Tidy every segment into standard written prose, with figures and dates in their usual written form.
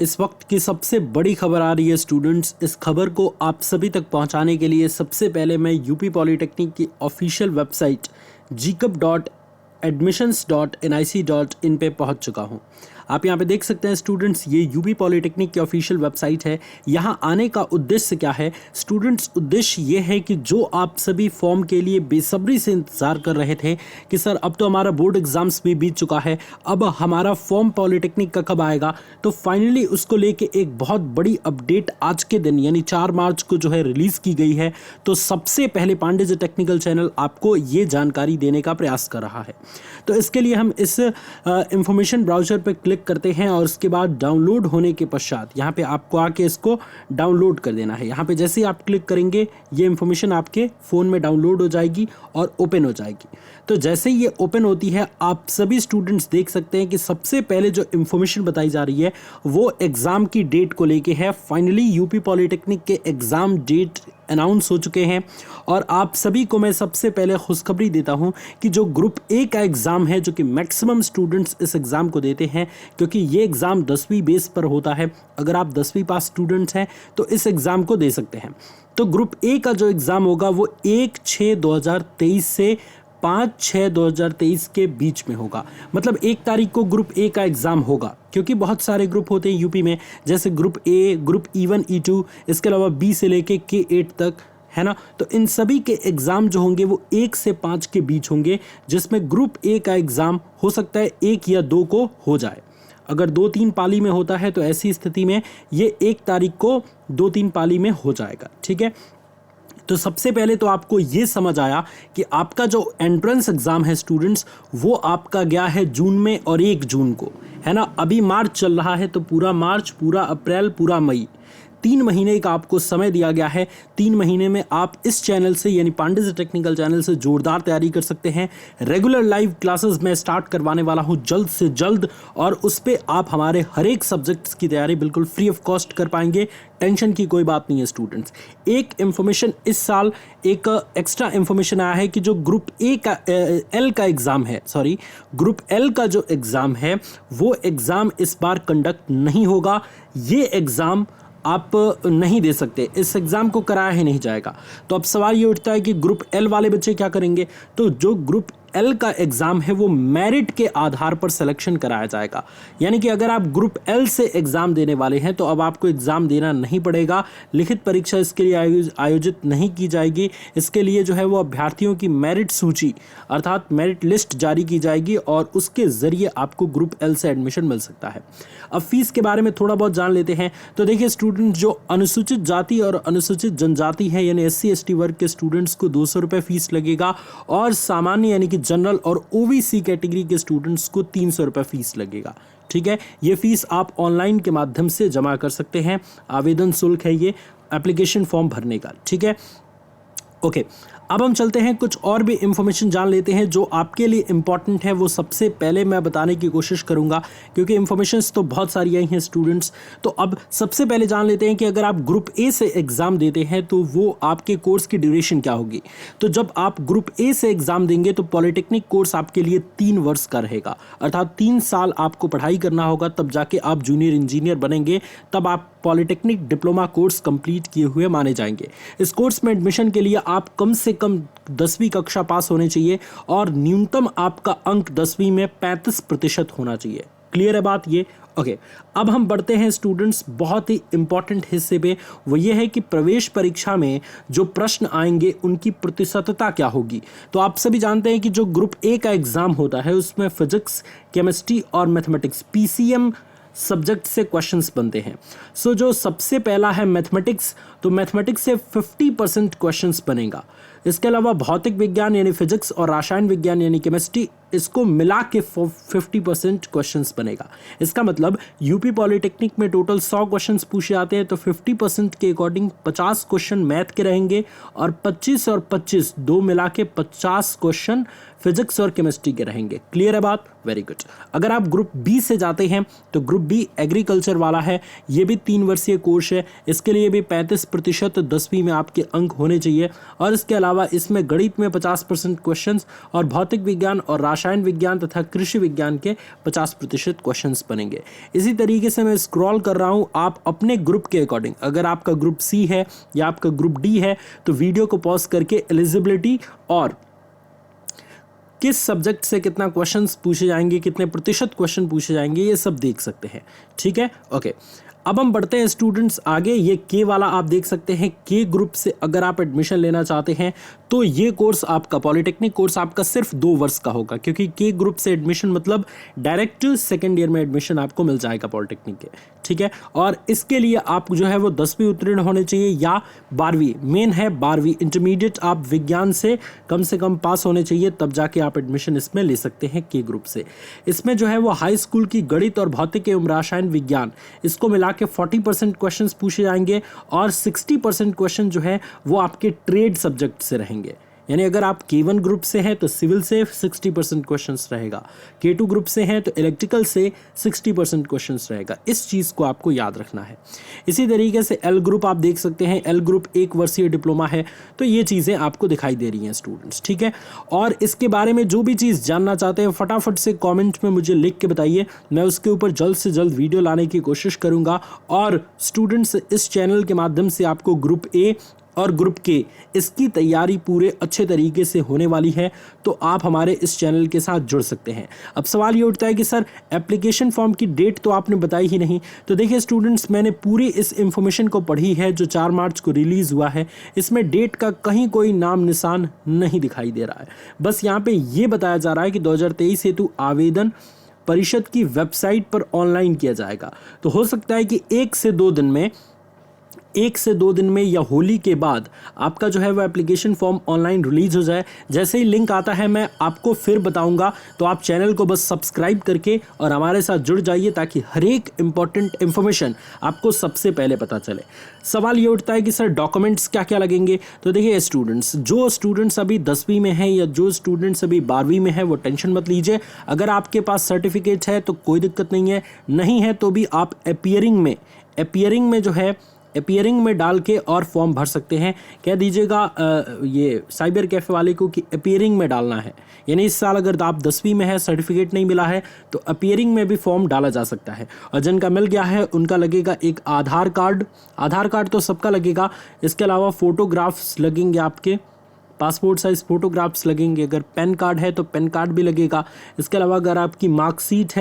इस वक्त की सबसे बड़ी खबर आ रही है स्टूडेंट्स। इस खबर को आप सभी तक पहुंचाने के लिए सबसे पहले मैं यूपी पॉलिटेक्निक की ऑफिशियल वेबसाइट gcup.admissions.nic.in पे पहुंच चुका हूं। आप यहां पे देख सकते हैं स्टूडेंट्स, ये यूपी पॉलिटेक्निक की ऑफिशियल वेबसाइट है। यहां आने का उद्देश्य क्या है स्टूडेंट्स? उद्देश्य ये है कि जो आप सभी फॉर्म के लिए बेसब्री से इंतजार कर रहे थे कि सर अब तो हमारा बोर्ड एग्जाम्स भी बीत चुका है, अब हमारा फॉर्म पॉलिटेक्निक का कब आएगा, तो फाइनली उसको लेके एक बहुत बड़ी अपडेट आज के दिन यानी 4 मार्च को जो है रिलीज की गई है। तो सबसे पहले पांडे जी टेक्निकल चैनल आपको ये जानकारी देने का प्रयास कर रहा है। तो इसके लिए हम इस इंफॉर्मेशन ब्राउज़र पर क्लिक करते हैं और उसके बाद डाउनलोड होने के पश्चात यहाँ पे आपको आके इसको डाउनलोड कर देना है। यहाँ पे जैसे ही आप क्लिक करेंगे ये इंफॉर्मेशन आपके फ़ोन में डाउनलोड हो जाएगी और ओपन हो जाएगी। तो जैसे ही ये ओपन होती है आप सभी स्टूडेंट्स देख सकते हैं कि सबसे पहले जो इंफॉर्मेशन बताई जा रही है वो एग्ज़ाम की डेट को लेके है। फाइनली यूपी पॉलिटेक्निक के एग्ज़ाम डेट अनाउंस हो चुके हैं और आप सभी को मैं सबसे पहले खुशखबरी देता हूं कि जो ग्रुप ए का एग्ज़ाम है, जो कि मैक्सिमम स्टूडेंट्स इस एग्ज़ाम को देते हैं क्योंकि ये एग्ज़ाम 10वीं बेस पर होता है। अगर आप 10वीं पास स्टूडेंट्स हैं तो इस एग्ज़ाम को दे सकते हैं। तो ग्रुप ए का जो एग्ज़ाम होगा वो 1/6/2023 से 5/6/2023 के बीच में होगा। मतलब 1 तारीख को ग्रुप ए का एग्ज़ाम होगा क्योंकि बहुत सारे ग्रुप होते हैं यूपी में, जैसे group A, group E1 E2, इसके अलावा बी से लेके K8 तक, है ना। तो इन सभी के एग्ज़ाम जो होंगे वो 1 से 5 के बीच होंगे, जिसमें ग्रुप ए का एग्ज़ाम हो सकता है 1 या 2 को हो जाए। अगर 2-3 पाली में होता है तो ऐसी स्थिति में ये 1 तारीख को 2-3 पाली में हो जाएगा, ठीक है। तो सबसे पहले तो आपको ये समझ आया कि आपका जो एंट्रेंस एग्ज़ाम है स्टूडेंट्स वो आपका गया है जून में और 1 जून को, है ना। अभी मार्च चल रहा है तो पूरा मार्च, पूरा अप्रैल, पूरा मई, 3 महीने का आपको समय दिया गया है। 3 महीने में आप इस चैनल से यानी पांडे जी टेक्निकल चैनल से जोरदार तैयारी कर सकते हैं। रेगुलर लाइव क्लासेस मैं स्टार्ट करवाने वाला हूं जल्द से जल्द और उस पर आप हमारे हर एक सब्जेक्ट्स की तैयारी बिल्कुल फ्री ऑफ कॉस्ट कर पाएंगे। टेंशन की कोई बात नहीं है स्टूडेंट्स। एक इन्फॉर्मेशन इस साल एक एक्स्ट्रा इन्फॉर्मेशन आया है कि जो ग्रुप ए का एल का एग्ज़ाम है, सॉरी ग्रुप एल का जो एग्ज़ाम है वो एग्ज़ाम इस बार कंडक्ट नहीं होगा। ये एग्ज़ाम आप नहीं दे सकते, इस एग्ज़ाम को कराया ही नहीं जाएगा। तो अब सवाल ये उठता है कि ग्रुप एल वाले बच्चे क्या करेंगे? तो जो ग्रुप एल का एग्ज़ाम है वो मेरिट के आधार पर सिलेक्शन कराया जाएगा। यानी कि अगर आप ग्रुप एल से एग्ज़ाम देने वाले हैं तो अब आपको एग्ज़ाम देना नहीं पड़ेगा। लिखित परीक्षा इसके लिए आयोजित नहीं की जाएगी। इसके लिए जो है वो अभ्यर्थियों की मेरिट सूची अर्थात मेरिट लिस्ट जारी की जाएगी और उसके ज़रिए आपको ग्रुप एल से एडमिशन मिल सकता है। अब फीस के बारे में थोड़ा बहुत जान लेते हैं। तो देखिए स्टूडेंट, जो अनुसूचित जाति और अनुसूचित जनजाति है यानी SC ST वर्ग के स्टूडेंट्स को 200 रुपये फीस लगेगा और सामान्य यानी कि जनरल और OBC कैटेगरी के स्टूडेंट्स को 300 रुपये फीस लगेगा, ठीक है। ये फीस आप ऑनलाइन के माध्यम से जमा कर सकते हैं। आवेदन शुल्क है ये एप्लीकेशन फॉर्म भरने का, ठीक है। ओके, अब हम चलते हैं कुछ और भी इंफॉर्मेशन जान लेते हैं जो आपके लिए इंपॉर्टेंट है। वो सबसे पहले मैं बताने की कोशिश करूंगा क्योंकि इंफॉर्मेशंस तो बहुत सारी आई हैं स्टूडेंट्स। तो अब सबसे पहले जान लेते हैं कि अगर आप ग्रुप ए से एग्ज़ाम देते हैं तो वो आपके कोर्स की ड्यूरेशन क्या होगी। तो जब आप ग्रुप ए से एग्ज़ाम देंगे तो पॉलिटेक्निक कोर्स आपके लिए 3 वर्ष का रहेगा, अर्थात 3 साल आपको पढ़ाई करना होगा, तब जाके आप जूनियर इंजीनियर बनेंगे, तब आप पॉलिटेक्निक डिप्लोमा कोर्स कंप्लीट किए हुए माने जाएंगे। इस कोर्स में एडमिशन के लिए आप कम से कम 10वीं कक्षा पास होने चाहिए और न्यूनतम आपका अंक 10वीं में 35% होना चाहिए। क्लियर है बात ये? ओके, अब हम बढ़ते हैं स्टूडेंट्स बहुत ही इंपॉर्टेंट हिस्से पे। वो ये है कि प्रवेश परीक्षा में जो प्रश्न आएंगे उनकी प्रतिशतता क्या होगी। तो आप सभी जानते हैं कि जो ग्रुप ए का एग्ज़ाम होता है उसमें फिजिक्स, केमिस्ट्री और मैथमेटिक्स PCM सब्जेक्ट से क्वेश्चंस बनते हैं। सो जो सबसे पहला है मैथमेटिक्स, तो मैथमेटिक्स से 50% क्वेश्चंस बनेगा। इसके अलावा भौतिक विज्ञान यानी फिजिक्स और रसायन विज्ञान यानी केमिस्ट्री, इसको मिला के 50% क्वेश्चंस बनेगा। इसका मतलब यूपी पॉलिटेक्निक में टोटल 100 क्वेश्चंस पूछे जाते हैं तो 50% के अकॉर्डिंग 50 क्वेश्चन मैथ के रहेंगे और 25 और 25 दो मिला के 50 क्वेश्चन फिजिक्स और केमिस्ट्री के रहेंगे। क्लियर है बात? Very good. अगर आप ग्रुप बी से जाते हैं तो ग्रुप बी एग्रीकल्चर वाला है। ये भी 3 वर्षीय कोर्स है। इसके लिए भी 35% 10वीं में आपके अंक होने चाहिए और इसके अलावा अलावा इसमें गणित में 50% क्वेश्चंस और भौतिक विज्ञान और रसायन विज्ञान तथा कृषि विज्ञान के 50% क्वेश्चंस बनेंगे। इसी तरीके से मैं स्क्रॉल कर रहा हूं, आप अपने ग्रुप के अकॉर्डिंग, अगर आपका ग्रुप सी है या आपका ग्रुप डी है तो वीडियो को पॉज करके एलिजिबिलिटी और किस सब्जेक्ट से कितना क्वेश्चंस पूछे जाएंगे, कितने प्रतिशत क्वेश्चन पूछे जाएंगे, ये सब देख सकते हैं। ठीक है, ओके। अब हम बढ़ते हैं स्टूडेंट्स आगे। ये के वाला आप देख सकते हैं, के ग्रुप से अगर आप एडमिशन लेना चाहते हैं तो ये कोर्स आपका, पॉलिटेक्निक कोर्स आपका सिर्फ 2 वर्ष का होगा, क्योंकि के ग्रुप से एडमिशन मतलब डायरेक्ट सेकेंड ईयर में एडमिशन आपको मिल जाएगा पॉलिटेक्निक के। ठीक है, और इसके लिए आप जो है वो 10वीं उत्तीर्ण होने चाहिए या 12वीं, मेन है 12वीं, इंटरमीडिएट आप विज्ञान से कम पास होने चाहिए, तब जाके आप एडमिशन इसमें ले सकते हैं के ग्रुप से। इसमें जो है वो हाई स्कूल की गणित और भौतिक एवं रसायन विज्ञान, इसको मिला के 40% क्वेश्चन पूछे जाएंगे और 60% क्वेश्चन जो है वो आपके ट्रेड सब्जेक्ट से रहेंगे। यानी अगर आप K1 ग्रुप से हैं तो सिविल से 60% क्वेश्चंस रहेगा, K2 ग्रुप से हैं तो इलेक्ट्रिकल से 60% क्वेश्चंस रहेगा। इस चीज़ को आपको याद रखना है। इसी तरीके से L ग्रुप आप देख सकते हैं, L ग्रुप 1 वर्षीय डिप्लोमा है, तो ये चीज़ें आपको दिखाई दे रही हैं स्टूडेंट्स। ठीक है, और इसके बारे में जो भी चीज़ जानना चाहते हैं फटाफट से कॉमेंट में मुझे लिख के बताइए, मैं उसके ऊपर जल्द से जल्द वीडियो लाने की कोशिश करूँगा। और स्टूडेंट्स, इस चैनल के माध्यम से आपको ग्रुप ए और ग्रुप के इसकी तैयारी पूरे अच्छे तरीके से होने वाली है, तो आप हमारे इस चैनल के साथ जुड़ सकते हैं। अब सवाल ये उठता है कि सर एप्लीकेशन फॉर्म की डेट तो आपने बताई ही नहीं। तो देखिए स्टूडेंट्स, मैंने पूरी इस इंफॉर्मेशन को पढ़ी है जो 4 मार्च को रिलीज़ हुआ है। इसमें डेट का कहीं कोई नाम निशान नहीं दिखाई दे रहा है। बस यहाँ पे ये बताया जा रहा है कि 2023 हेतु आवेदन परिषद की वेबसाइट पर ऑनलाइन किया जाएगा। तो हो सकता है कि 1 से 2 दिन में या होली के बाद आपका जो है वो एप्लीकेशन फॉर्म ऑनलाइन रिलीज हो जाए। जैसे ही लिंक आता है मैं आपको फिर बताऊंगा, तो आप चैनल को बस सब्सक्राइब करके और हमारे साथ जुड़ जाइए ताकि हर एक इम्पॉर्टेंट इन्फॉर्मेशन आपको सबसे पहले पता चले। सवाल ये उठता है कि सर डॉक्यूमेंट्स क्या क्या लगेंगे। तो देखिए स्टूडेंट्स, जो स्टूडेंट्स अभी 10वीं में हैं या जो स्टूडेंट्स अभी 12वीं में है वो टेंशन मत लीजिए। अगर आपके पास सर्टिफिकेट है तो कोई दिक्कत नहीं है, नहीं है तो भी आप अपीयरिंग में डाल के और फॉर्म भर सकते हैं। कह दीजिएगा ये साइबर कैफ़े वाले को कि अपीयरिंग में डालना है। यानी इस साल अगर आप 10वीं में है, सर्टिफिकेट नहीं मिला है, तो अपीयरिंग में भी फॉर्म डाला जा सकता है। और जिनका मिल गया है उनका लगेगा एक आधार कार्ड तो सबका लगेगा। इसके अलावा फ़ोटोग्राफ्स लगेंगे, आपके पासपोर्ट साइज़ फ़ोटोग्राफ्स लगेंगे। अगर पैन कार्ड है तो पैन कार्ड भी लगेगा। इसके अलावा अगर आपकी मार्कशीट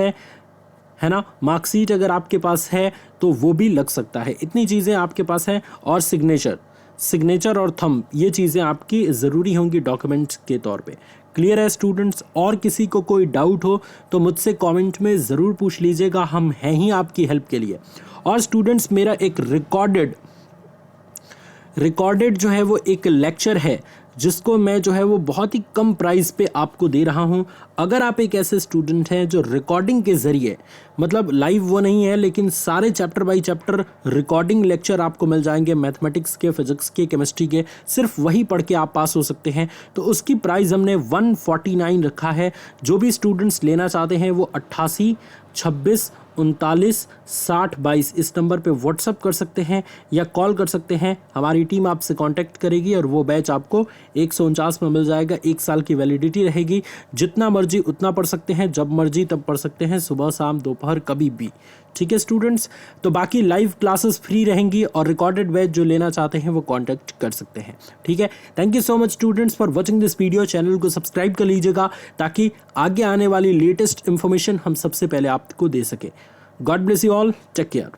है ना, मार्कशीट अगर आपके पास है तो वो भी लग सकता है। इतनी चीज़ें आपके पास हैं। और सिग्नेचर और थंब, ये चीज़ें आपकी ज़रूरी होंगी डॉक्यूमेंट्स के तौर पे। क्लियर है स्टूडेंट्स? और किसी को कोई डाउट हो तो मुझसे कमेंट में ज़रूर पूछ लीजिएगा, हम हैं ही आपकी हेल्प के लिए। और स्टूडेंट्स, मेरा एक रिकॉर्डेड जो है वो एक लेक्चर है जिसको मैं जो है वो बहुत ही कम प्राइस पे आपको दे रहा हूं। अगर आप एक ऐसे स्टूडेंट हैं जो रिकॉर्डिंग के ज़रिए, मतलब लाइव वो नहीं है लेकिन सारे chapter by chapter recording lecture आपको मिल जाएंगे, मैथमेटिक्स के, फिजिक्स के, केमिस्ट्री के, सिर्फ वही पढ़ के आप पास हो सकते हैं। तो उसकी प्राइस हमने 149 रखा है। जो भी स्टूडेंट्स लेना चाहते हैं वो 88 26 39 60 22 इस नंबर पे व्हाट्सअप कर सकते हैं या कॉल कर सकते हैं। हमारी टीम आपसे कांटेक्ट करेगी और वो बैच आपको 149 में मिल जाएगा। 1 साल की वैलिडिटी रहेगी। जितना मर्जी उतना पढ़ सकते हैं, जब मर्जी तब पढ़ सकते हैं, सुबह शाम दोपहर कभी भी। ठीक है स्टूडेंट्स, तो बाकी लाइव क्लासेस फ्री रहेंगी और रिकॉर्डेड बैच जो लेना चाहते हैं वो कांटेक्ट कर सकते हैं। ठीक है, thank you so much students for watching this video. Channel को सब्सक्राइब कर लीजिएगा ताकि आगे आने वाली लेटेस्ट इन्फॉर्मेशन हम सबसे पहले आपको दे सके। God bless you all, take care.